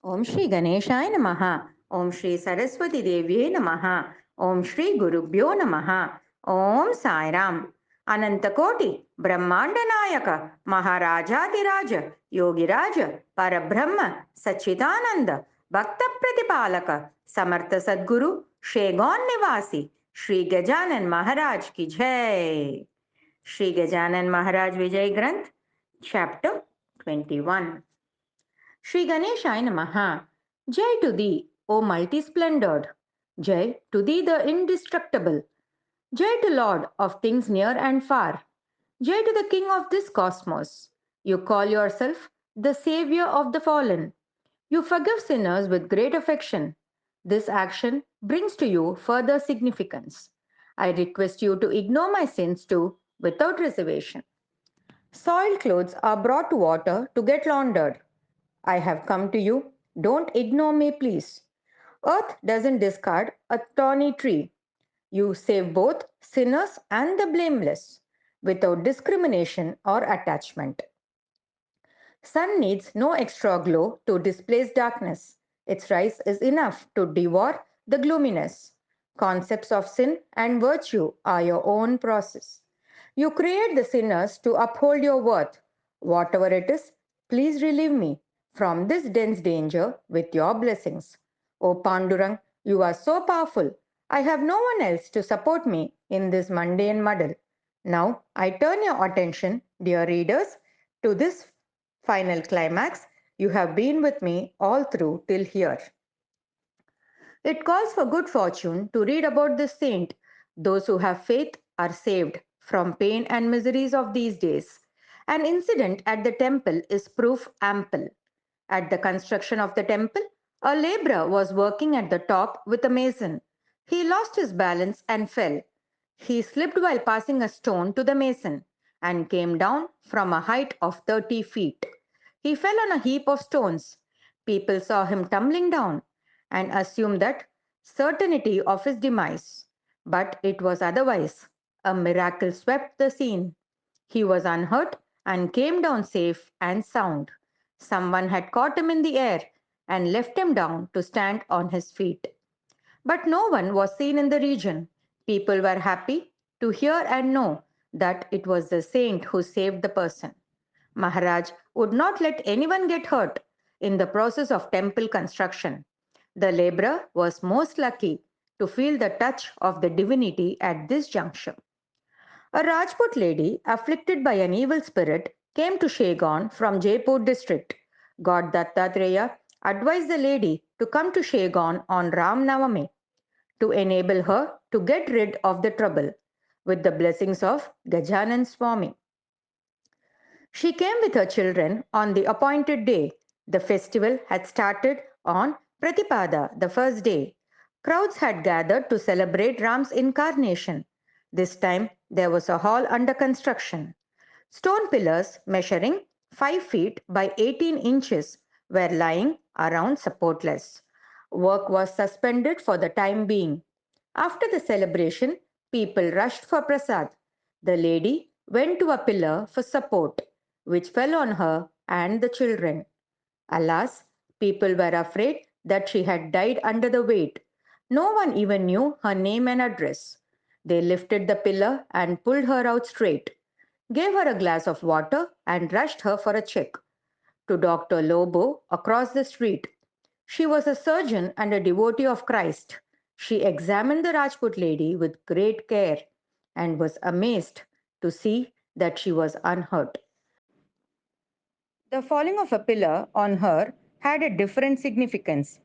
ఓం శ్రీ గణేశాయ నమః. ఓం శ్రీ సరస్వతి దేవ్యే నమః. ఓం శ్రీ గురుభ్యో నమః. ఓం సాయిరామ్. అనంతకోటి బ్రహ్మాండ నాయక మహారాజాదిరాజ యోగిరాజ పరబ్రహ్మ సచ్చిదానంద భక్త ప్రతిపాలక సమర్థ సద్గురు షేగోన్ నివాసి శ్రీ గజానన్ మహారాజ్ కి జై. Shri Gajanan Maharaj Vijay Granth chapter 21. Shri Ganeshaya Namaha. Jai to thee, O multi-splendored. Jai to thee, the indestructible. Jai to Lord of things near and far. Jai to the King of this cosmos. You call yourself the Savior of the fallen. You forgive sinners with great affection. This action brings to you further significance. I request you to ignore my sins too without reservation. Soiled clothes are brought to water to get laundered. I have come to you. Don't ignore me, please. Earth doesn't discard a thorny tree. You save both sinners and the blameless without discrimination or attachment. Sun needs no extra glow to displace darkness. Its rise is enough to devour the gloominess. Concepts of sin and virtue are your own process. You create the sinners to uphold your worth. Whatever it is, please relieve me from this dense danger with your blessings. O Pandurang, you are so powerful. I have no one else to support me in this mundane muddle. Now I turn your attention, dear readers, to this final climax. You have been with me all through till here. It calls for good fortune to read about this saint. Those who have faith are saved from pain and miseries of these days. An incident at the temple is proof ample. At the construction of the temple, a laborer was working at the top with a mason. He lost his balance and fell. He slipped while passing a stone to the mason and came down from a height of 30 feet. He fell on a heap of stones. People saw him tumbling down and assumed that certainty of his demise. But it was otherwise. A miracle swept the scene. He was unhurt and came down safe and sound. Someone had caught him in the air and left him down to stand on his feet. But no one was seen in the region. People were happy to hear and know that it was the saint who saved the person. Maharaj would not let anyone get hurt in the process of temple construction. The laborer was most lucky to feel the touch of the divinity at this juncture. A Rajput lady, afflicted by an evil spirit, came to Shegon from Jaipur district. God Dattatreya advised the lady to come to Shegon on Ram Navami to enable her to get rid of the trouble with the blessings of Gajanan Swami. She came with her children on the appointed day. The festival had started on Pratipada, the first day. Crowds had gathered to celebrate Ram's incarnation. This time there was a hall under construction. Stone pillars measuring 5 feet by 18 inches were lying around supportless. Work was suspended for the time being. After the celebration, people rushed for prasad. The lady went to a pillar for support, which fell on her and the children. Alas, people were afraid that she had died under the weight. No one even knew her name and address. They lifted the pillar and pulled her out straight, gave her a glass of water, and rushed her for a check to Dr. Lobo across the street. She was a surgeon and a devotee of Christ. She examined the Rajput lady with great care and was amazed to see that she was unhurt. The falling of a pillar on her had a different significance.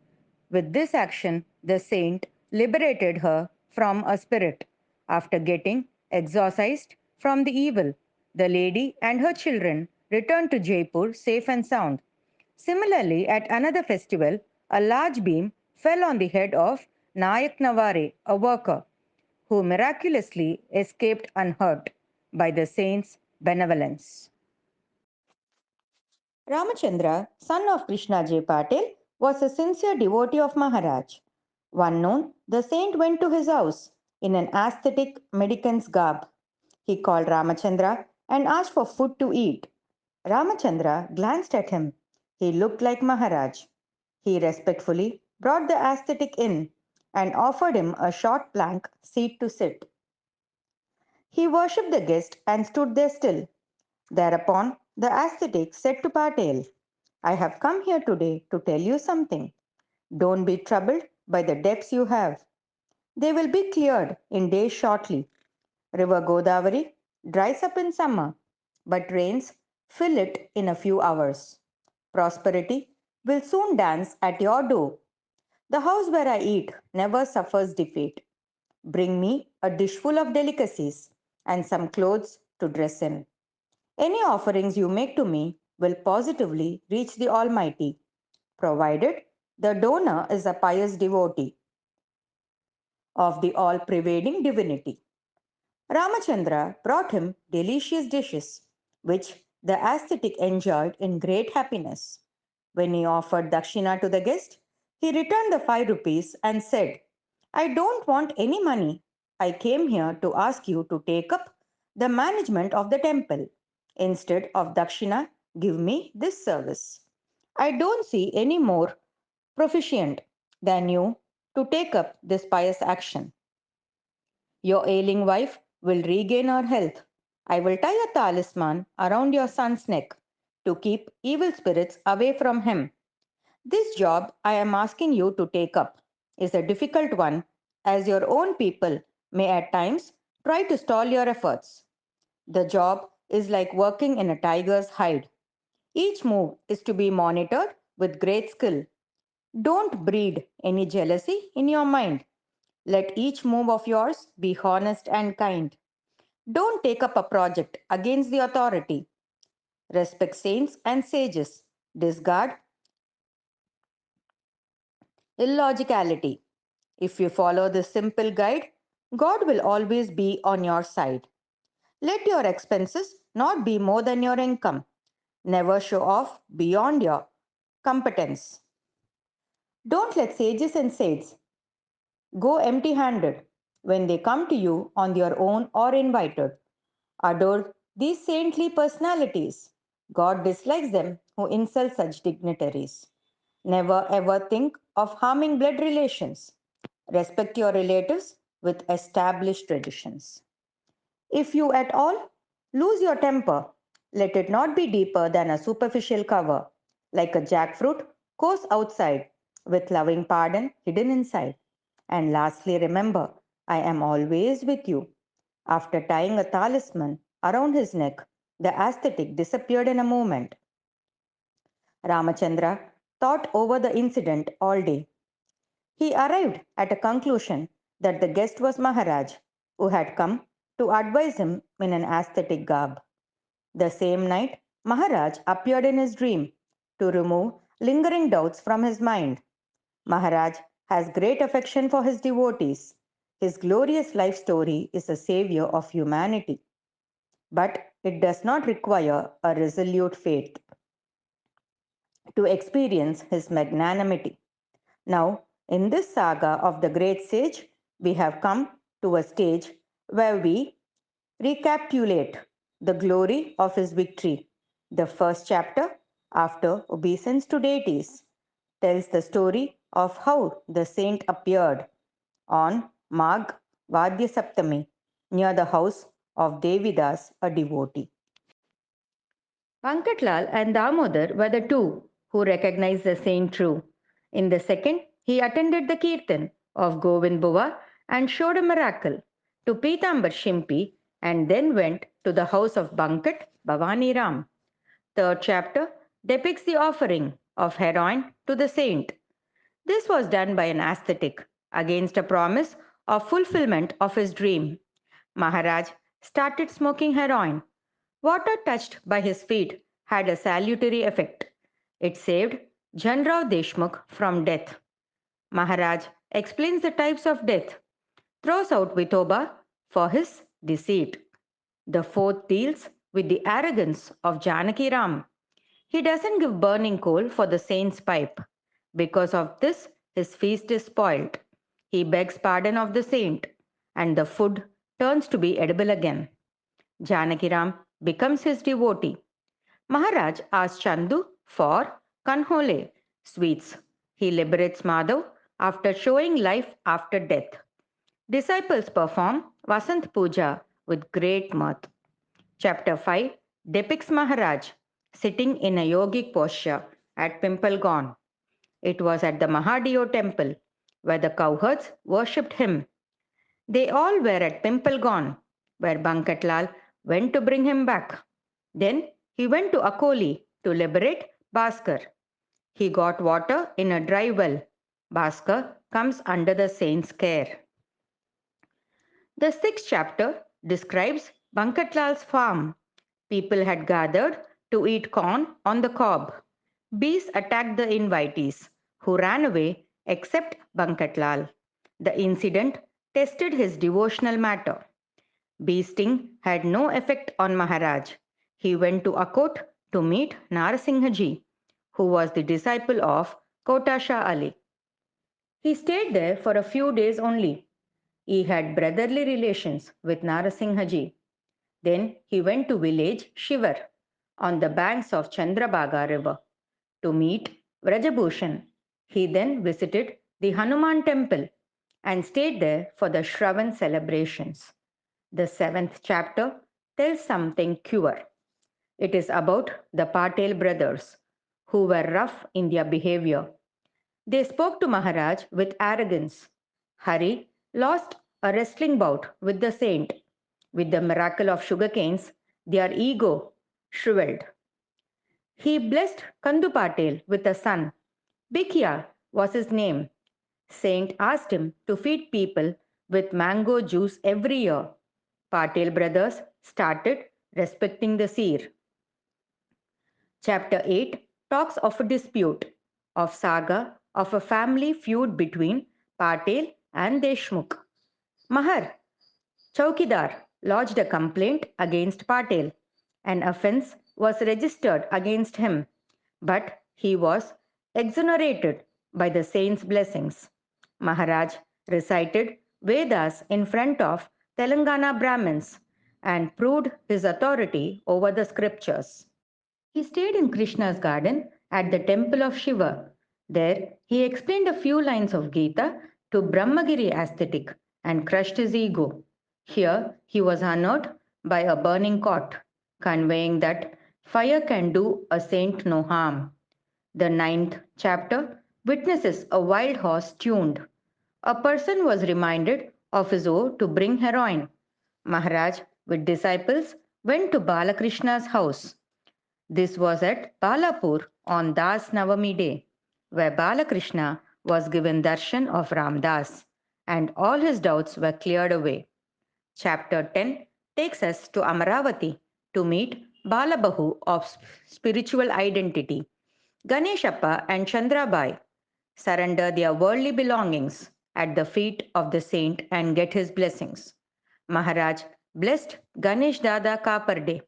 With this action, the saint liberated her from a spirit. After getting exorcised from the evil, the lady and her children returned to Jaipur safe and sound. Similarly, at another festival, a large beam fell on the head of Nayak Naware, a worker, who miraculously escaped unhurt by the saint's benevolence. Ramachandra, son of Krishna J. Patil, was a sincere devotee of Maharaj. One noon, the saint went to his house in an aesthetic mendicant's garb. He called Ramachandra and asked for food to eat. Ramachandra glanced at him. He looked like Maharaj. He respectfully brought the ascetic in and offered him a short plank seat to sit. He worshipped the guest and stood there still. Thereupon the ascetic said to Patel, I have come here today to tell you something. Don't be troubled by the debts you have. They will be cleared in days shortly. River Godavari dries up in summer, but rains fill it in a few hours. Prosperity will soon dance at your door. The house where I eat never suffers defeat. Bring me a dishful of delicacies and some clothes to dress in. Any offerings you make to me will positively reach the Almighty, provided the donor is a pious devotee of the all pervading divinity. Ramachandra brought him delicious dishes, which the ascetic enjoyed in great happiness. When he offered dakshina to the guest, he returned the 5 rupees and said, I don't want any money. I came here to ask you to take up the management of the temple. Instead of dakshina, give me this service. I don't see any more proficient than you to take up this pious action. Your ailing wife will regain her health. I will tie a talisman around your son's neck to keep evil spirits away from him. This job I am asking you to take up is a difficult one, as your own people may at times try to stall your efforts. The job is like working in a tiger's hide. Each move is to be monitored with great skill. Don't breed any jealousy in your mind. Let each move of yours be honest and kind. Don't take up a project against the authority. Respect saints and sages. Discard illogicality. If you follow this simple guide, God will always be on your side. Let your expenses not be more than your income. Never show off beyond your competence. Don't let sages and saints go empty handed when they come to you on their own or invited. Adore these saintly personalities. God dislikes them who insult such dignitaries. Never ever think of harming blood relations. Respect your relatives with established traditions. If you at all lose your temper, let it not be deeper than a superficial cover, like a jackfruit coarse outside, with loving pardon hidden inside. And lastly, remember, I am always with you. After tying a talisman around his neck, the ascetic disappeared in a moment. Ramachandra thought over the incident all day. He arrived at a conclusion that the guest was Maharaj, who had come to advise him in an ascetic garb. The same night, Maharaj appeared in his dream to remove lingering doubts from his mind. Maharaj has great affection for his devotees. His glorious life story is a savior of humanity, but it does not require a resolute faith to experience his magnanimity. Now, in this saga of the great sage, we have come to a stage where we recapitulate the glory of his victory. The first chapter, after obeisance to deities, tells the story of how the saint appeared on Magh Vadya Saptami near the house of Devidas, a devotee. Pankatlal and Damodar were the two who recognized the saint true. In the second, he attended the Kirtan of Govind Buva and showed a miracle to Pitambar Shimpi and then went to the house of Bankat Bhavani Ram. Third chapter depicts the offering of heroin to the saint. This was done by an ascetic against a promise of fulfillment of his dream. Maharaj started smoking heroin. Water touched by his feet had a salutary effect. It saved Janrao Deshmukh from death. Maharaj explains the types of death, throws out Vithoba for his deceit. The fourth deals with the arrogance of Janaki Ram. He doesn't give burning coal for the saint's pipe. Because of this, his feast is spoilt. He begs pardon of the saint, and the food turns to be edible again. Janakiram becomes his devotee. Maharaj asks Chandu for kanhole, sweets. He liberates Madhav after showing life after death. Disciples perform Vasant Puja with great mirth. Chapter 5 depicts Maharaj sitting in a yogic posture at Pimpalgaon. It was at the Mahadeo temple where the cowherds worshipped him. They all were at Pimpalgaon, where Bankatlal went to bring him back. Then he went to Akoli to liberate Bhaskar. He got water in a dry well. Bhaskar comes under the saint's care. The sixth chapter describes Bankatlal's farm. People had gathered to eat corn on the cob. Bees attacked the invitees, who ran away except Bankatlal. The incident tested his devotional matter. Bee sting had no effect on Maharaj. He went to Akot to meet Narasinghaji, who was the disciple of Kota Shah Ali. He stayed there for a few days only. He had brotherly relations with Narasinghaji. Then he went to village Shivar on the banks of Chandrabhaga river to meet Vrajabhushan. He then visited the Hanuman temple and stayed there for the Shravan celebrations. The seventh chapter tells something queer. It is about the Patel brothers, who were rough in their behavior. They spoke to Maharaj with arrogance. Hari lost a wrestling bout with the saint. With the miracle of sugarcanes, their ego shriveled. He blessed Kandu Patel with a son. Bikya was his name. Saint asked him to feed people with mango juice every year. Patel brothers started respecting the seer. Chapter 8 talks of a dispute, of saga, of a family feud between Patel and Deshmukh. Mahar Chaukidar lodged a complaint against Patel. An offense was registered against him, but he was exonerated by the saint's blessings. Maharaj recited Vedas in front of Telangana Brahmins and proved his authority over the scriptures. He stayed in Krishna's garden at the temple of Shiva. There, he explained a few lines of Gita to Brahmagiri ascetic and crushed his ego. Here, he was honored by a burning cot, conveying that fire can do a saint no harm. The ninth chapter witnesses a wild horse tuned. A person was reminded of his oath to bring heroin. Maharaj, with disciples, went to Balakrishna's house. This was at Balapur on Das Navami day, where Balakrishna was given darshan of Ramdas, and all his doubts were cleared away. Chapter 10 takes us to Amaravati to meet Balabahu of spiritual identity. Ganeshappa and Chandrabai surrender their worldly belongings at the feet of the saint and get his blessings. Maharaj blessed Ganesh Dada Kaparde.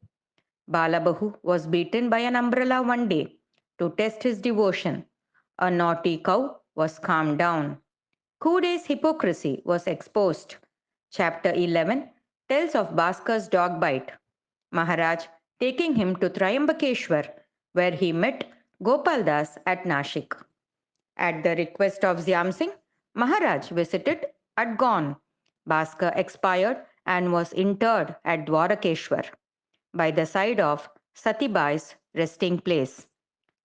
Balabahu was beaten by an umbrella one day to test his devotion. A naughty cow was calmed down. Kude's hypocrisy was exposed. Chapter 11 tells of Bhaskar's dog bite. Maharaj taking him to Triambakeshwar, where he met Gopal Das at Nashik. At the request of Zyam Singh, Maharaj visited at Gaon. Bhaskar expired and was interred at Dwarakeshwar by the side of Satibai's resting place.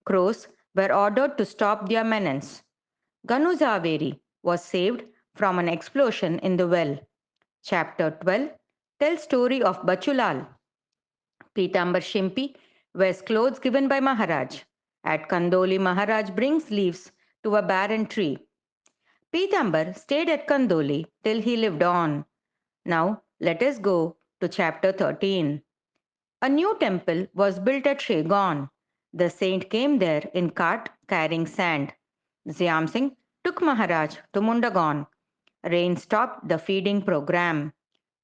Crows were ordered to stop their menace. Ganu Zaveri was saved from an explosion in the well. Chapter 12 tells story of Bachulal. Pitambar Shimpi wears clothes given by Maharaj. At Kandoli, Maharaj brings leaves to a barren tree. Pitambar stayed at Kandoli till he lived on. Now let us go to chapter 13. A new temple was built at Shegaon. The saint came there in cart carrying sand. Zyam Singh took Maharaj to Mundagon. Rain stopped the feeding program.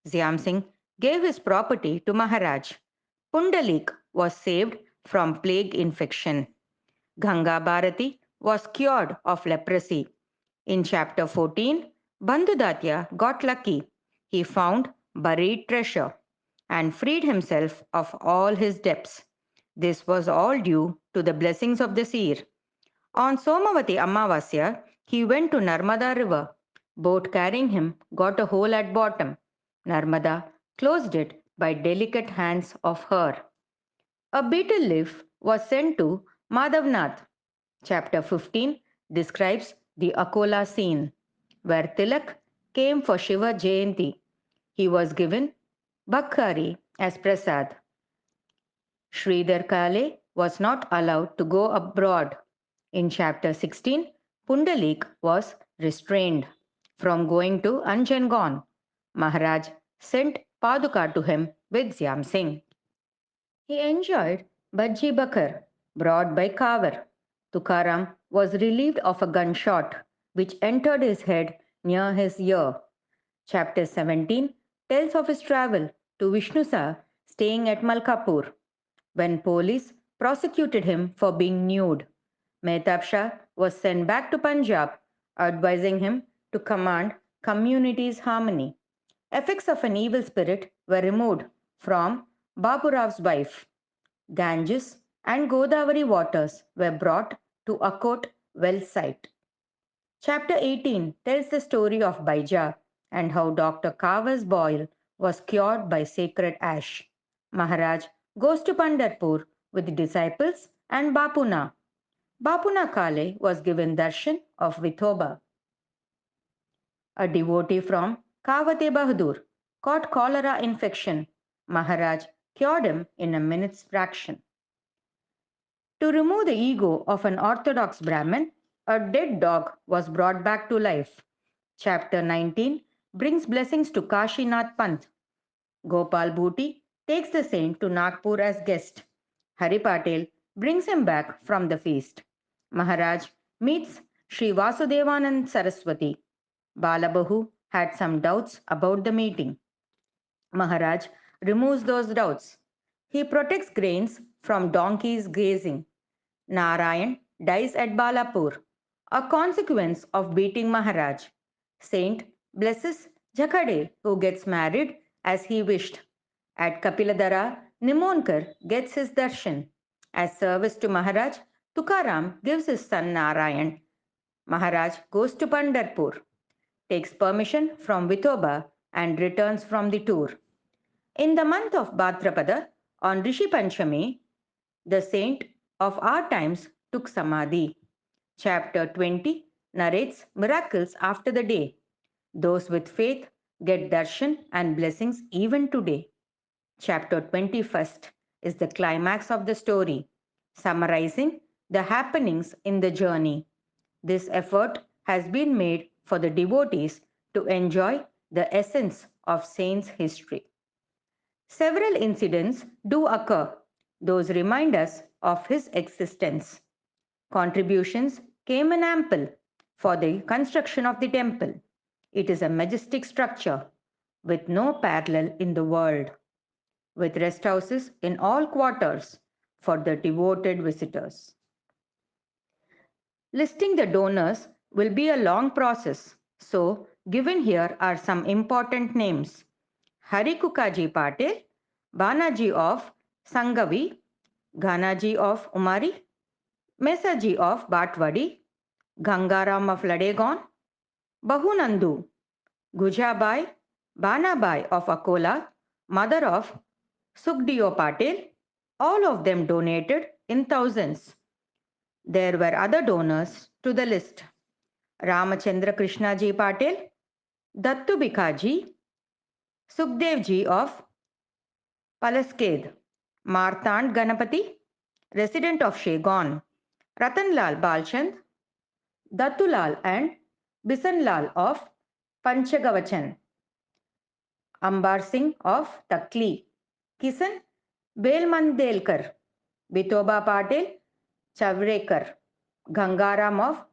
Zyam Singh gave his property to Maharaj. Pundalik was saved from plague infection. Ganga Bharati was cured of leprosy. In chapter 14, Bandhudatya got lucky. He found buried treasure and freed himself of all his debts. This was all due to the blessings of the seer. On Somavati Amavasya, he went to Narmada river. Boat carrying him got a hole at bottom. Narmada closed it by delicate hands of her. A betel leaf was sent to Madhavnath. Chapter 15 describes the Akola scene, where Tilak came for Shiva Jayanti. He was given Bakhari as prasad. Sridhar Kale was not allowed to go abroad. In chapter 16, Pundalik was restrained from going to Anjangon. Maharaj sent Paduka to him with Zyam Singh. He enjoyed Bajji Bakar, brought by Kavar. Tukaram was relieved of a gunshot which entered his head near his ear. Chapter 17 tells of his travel to Vishnusa staying at Malkapur when police prosecuted him for being nude. Mehtab Shah was sent back to Punjab, advising him to command community's harmony. Effects of an evil spirit were removed from Baburav's wife. Ganges and Godavari waters were brought to Akot well site. Chapter 18 tells the story of Baija and how Dr. Kavar's boil was cured by sacred ash. Maharaj goes to Pandharpur with disciples and Bapuna. Bapuna Kale was given darshan of Vithoba. A devotee from Kavate Bahadur caught cholera infection. Maharaj cured him in a minute's fraction. To remove the ego of an orthodox Brahmin, a dead dog was brought back to life. Chapter 19 brings blessings to Kashinath Pant. Gopal Bhuti takes the saint to Nagpur as guest. Hari Patel brings him back from the feast. Maharaj meets Sri Vasudevanand Saraswati. Balabahu had some doubts about the meeting. Maharaj removes those doubts. He protects grains from donkeys grazing. Narayan dies at Balapur, a consequence of beating Maharaj. Saint blesses Jakhade, who gets married as he wished. At Kapiladara, Nimonkar gets his darshan. As service to Maharaj, Tukaram gives his son Narayan. Maharaj goes to Pandharpur, takes permission from Vithoba, and returns from the tour. In the month of Bhadrapada, on Rishi Panchami, the saint of our times took Samadhi. Chapter 20 narrates miracles after the day. Those with faith get darshan and blessings even today. Chapter 21st is the climax of the story, summarizing the happenings in the journey. This effort has been made for the devotees to enjoy the essence of saints' history. Several incidents do occur. Those remind us of his existence. Contributions came in ample for the construction of the temple. It is a majestic structure with no parallel in the world, with rest houses in all quarters for the devoted visitors. Listing the donors will be a long process, so given here are some important names. Harikukaji Patil, Banaji of Sangavi, Ghanaji of Umari, Mesaji of Batwadi, Gangaram of Ladegon, Bahunandu, Gujabai, Banabai of Akola, mother of Sukdiyo Patil, all of them donated in thousands. There were other donors to the list. Ramachandra Krishnaji Patil, Dattu Bikaji, Sukhdevji of Palasked, Martand Ganapati, resident of Shegon, Ratanlal Balchand, Dattulal and Bisanlal of Panchagavachan, Ambar Singh of Takli, Kisan Belmandelkar, Bitoba Patil, Chavrekar, Gangaram of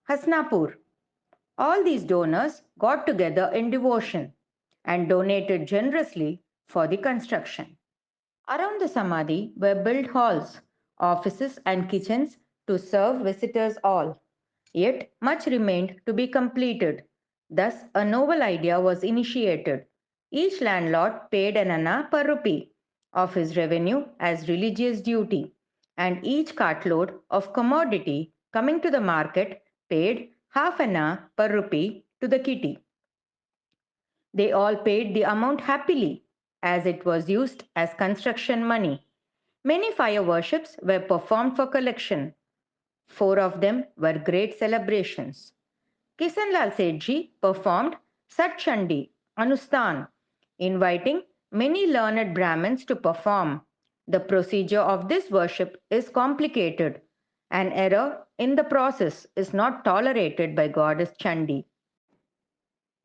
Hasnapur. All these donors got together in devotion and donated generously for the construction. Around the Samadhi were built halls, offices, and kitchens to serve visitors all. Yet much remained to be completed. Thus, a noble idea was initiated. Each landlord paid an anna per rupee of his revenue as religious duty, and each cartload of commodity coming to the market, paid half an hour per rupee to the kitty. They all paid the amount happily, as it was used as construction money. Many fire worships were performed for collection. Four of them were great celebrations. Kishanlal Sethji performed Sat Chandi Anusthan, inviting many learned Brahmins to perform. The procedure of this worship is complicated. An error in the process is not tolerated by goddess Chandi.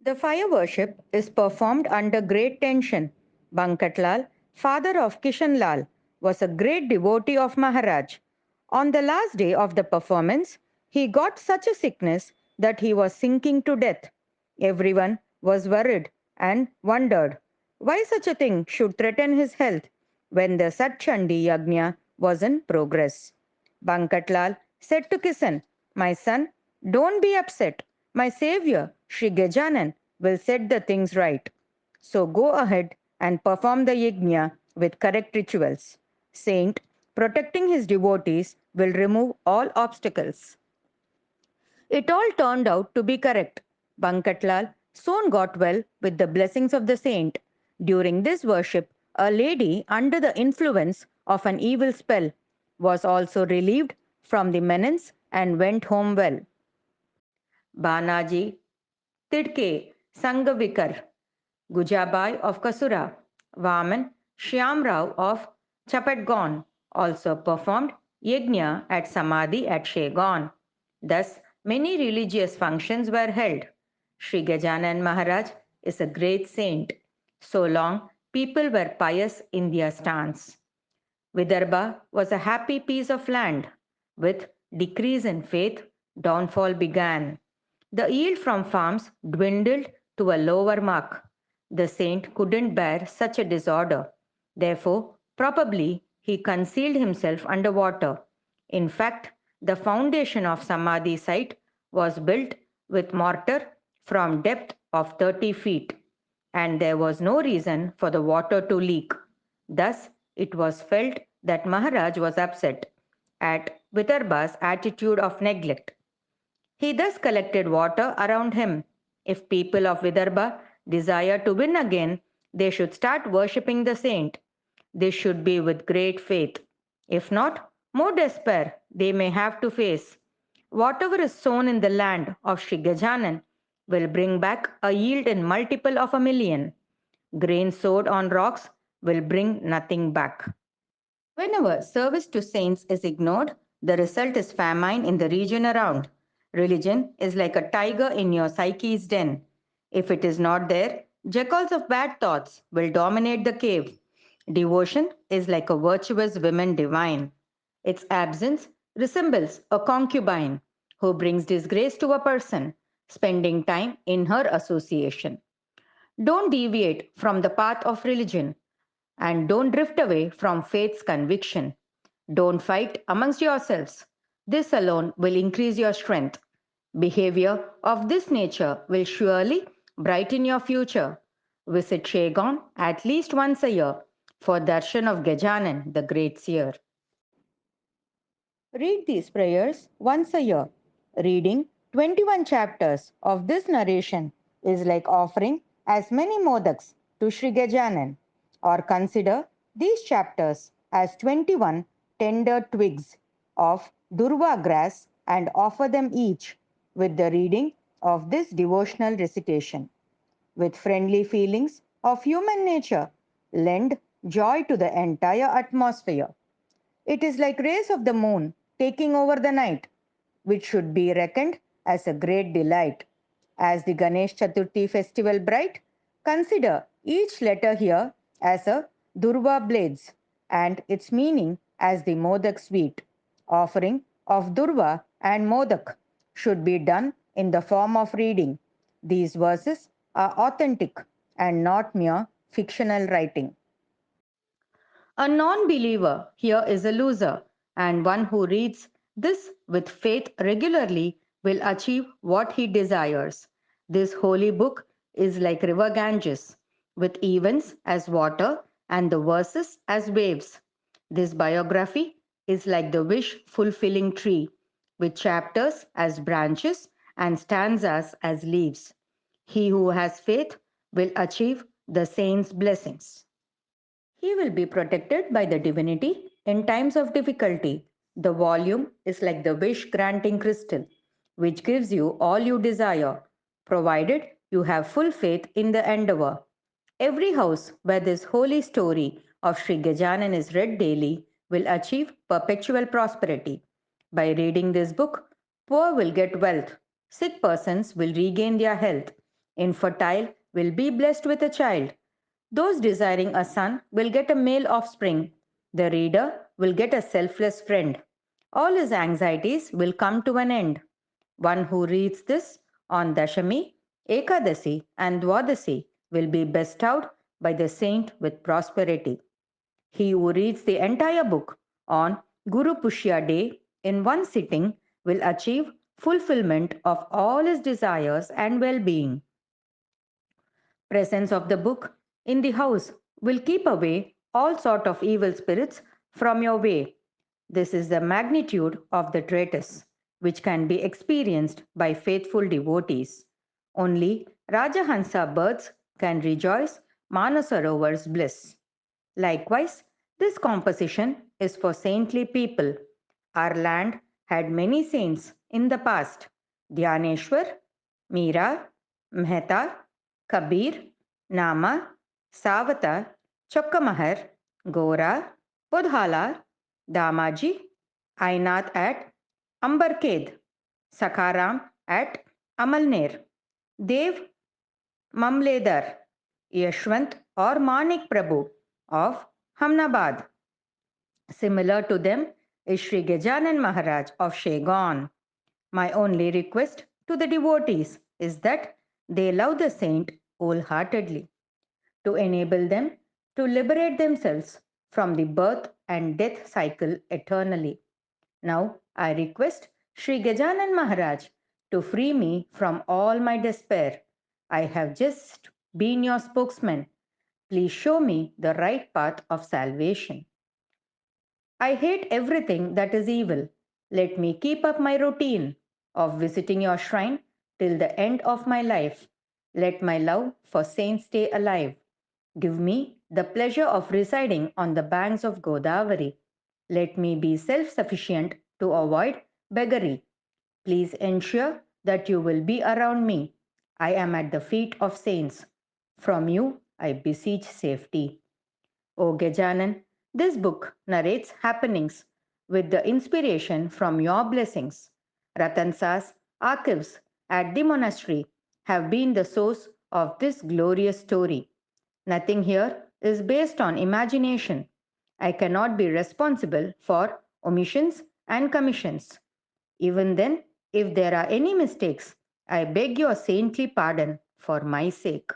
The fire worship is performed under great tension. Bankatlal, father of Kishanlal, was a great devotee of Maharaj. On the last day of the performance, he got such a sickness that he was sinking to death. Everyone was worried and wondered why such a thing should threaten his health when the Satchandi Yagna was in progress. Bankatlal said to Kisan, "My son, don't be upset. My savior, Sri Gajanan, will set the things right. So go ahead and perform the yajna with correct rituals. Saint, protecting his devotees, will remove all obstacles." It all turned out to be correct. Bankatlal soon got well with the blessings of the saint. During this worship, a lady under the influence of an evil spell was also relieved from the menace and went home well. Banaji Tidke Sangavikar, Gujabai of Kasura, Vaman Shyamrao of Chapatgaon also performed yajna at Samadhi at Shegaon. Thus, many religious functions were held. Sri Gajanan Maharaj is a great saint. So long, people were pious in their stance. Vidarbha was a happy piece of land. With decrease in faith, downfall began. The yield from farms dwindled to a lower mark. The saint couldn't bear such a disorder. Therefore, probably he concealed himself under water. In fact, the foundation of Samadhi site was built with mortar from depth of 30 feet, and there was no reason for the water to leak. Thus, it was felt that Maharaj was upset at Vidarbha's attitude of neglect. He thus collected water around him. If people of Vidarbha desire to win again, they should start worshipping the saint. This should be with great faith. If not, more despair they may have to face. Whatever is sown in the land of Sri Gajanan will bring back a yield in multiple of a million. Grain sowed on rocks will bring nothing back. Whenever service to saints is ignored, the result is famine in the region around. Religion is like a tiger in your psyche's den. If it is not there, jackals of bad thoughts will dominate the cave. Devotion is like a virtuous woman divine. Its absence resembles a concubine who brings disgrace to a person, spending time in her association. Don't deviate from the path of religion and don't drift away from faith's conviction. Don't fight amongst yourselves. This alone will increase your strength. Behavior of this nature will surely brighten your future. Visit Shegon at least once a year for darshan of Gajanan, the great seer. Read these prayers once a year. Reading 21 chapters of this narration is like offering as many modaks to Sri Gajanan, or consider these chapters as 21 tender twigs of Durva grass and offer them each with the reading of this devotional recitation. With friendly feelings of human nature, lend joy to the entire atmosphere. It is like rays of the moon taking over the night, which should be reckoned as a great delight. As the Ganesh Chaturthi festival bright, consider each letter here as a Durva blades and its meaning as the Modak sweet. Offering of Durva and Modak should be done in the form of reading. These verses are authentic and not mere fictional writing. A non believer here is a loser, and one who reads this with faith regularly will achieve what he desires. This holy book is like river Ganges, with events as water and the verses as waves. This biography is like the wish fulfilling tree, with chapters as branches and stanzas as leaves. He who has faith will achieve the saint's blessings. He will be protected by the divinity in times of difficulty. The volume is like the wish granting crystal, which gives you all you desire, provided you have full faith in the endeavor. Every house where this holy story of Sri Gajanan is read daily will achieve perpetual prosperity. By reading this book, poor will get wealth, sick persons will regain their health, infertile will be blessed with a child, those desiring a son will get a male offspring. The reader will get a selfless friend. All his anxieties will come to an end. One who reads this on Dashami, Ekadasi, and Dwadasi will be bestowed by the saint with prosperity. He who reads the entire book on Guru Pushya Day in one sitting will achieve fulfillment of all his desires and well being. Presence of the book in the house will keep away all sort of evil spirits from your way. This is the magnitude of the treatise, which can be experienced by faithful devotees. Only Rajahansa birds can rejoice Manasarovar's bliss. Likewise, this composition is for saintly people. Our land had many saints in the past: Dhyaneshwar, Meera, Mehta, Kabir, Nama, Savata, Chokkamahar, Gora, Budhala, Damaji, Ainath at Ambarkhed, Sakaram at Amalner, Dev Mamledar, Yashwant or Manik Prabhu of Hamnabad. Similar to them is Sri Gajanan Maharaj of Shegon. My only request to the devotees is that they love the saint wholeheartedly, to enable them to liberate themselves from the birth and death cycle eternally. Now I request Sri Gajanan Maharaj to free me from all my despair. I have just been your spokesman. Please show me the right path of salvation. I hate everything that is evil. Let me keep up my routine of visiting your shrine till the end of my life. Let my love for saints stay alive. Give me the pleasure of residing on the banks of Godavari. Let me be self sufficient to avoid beggary. Please ensure that you will be around me. I am at the feet of saints. From you I beseech safety. O Gajanan, this book narrates happenings with the inspiration from your blessings. Ratansa's archives at the monastery have been the source of this glorious story. Nothing here is based on imagination. I cannot be responsible for omissions and commissions. Even then, if there are any mistakes, I beg your saintly pardon for my sake.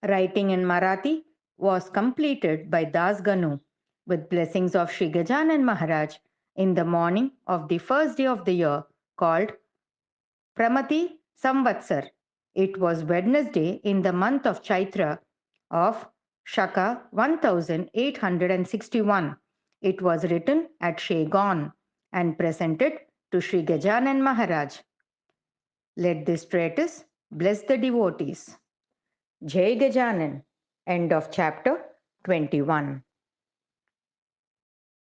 Writing in Marathi was completed by Das Ganu with blessings of Sri Gajanan Maharaj in the morning of the first day of the year called Pramati Samvatsar. It was Wednesday in the month of Chaitra of Shaka 1861. It was written at Shegon and presented to Sri Gajanan Maharaj. Let this treatise bless the devotees. Jai Gajanan. End of chapter 21.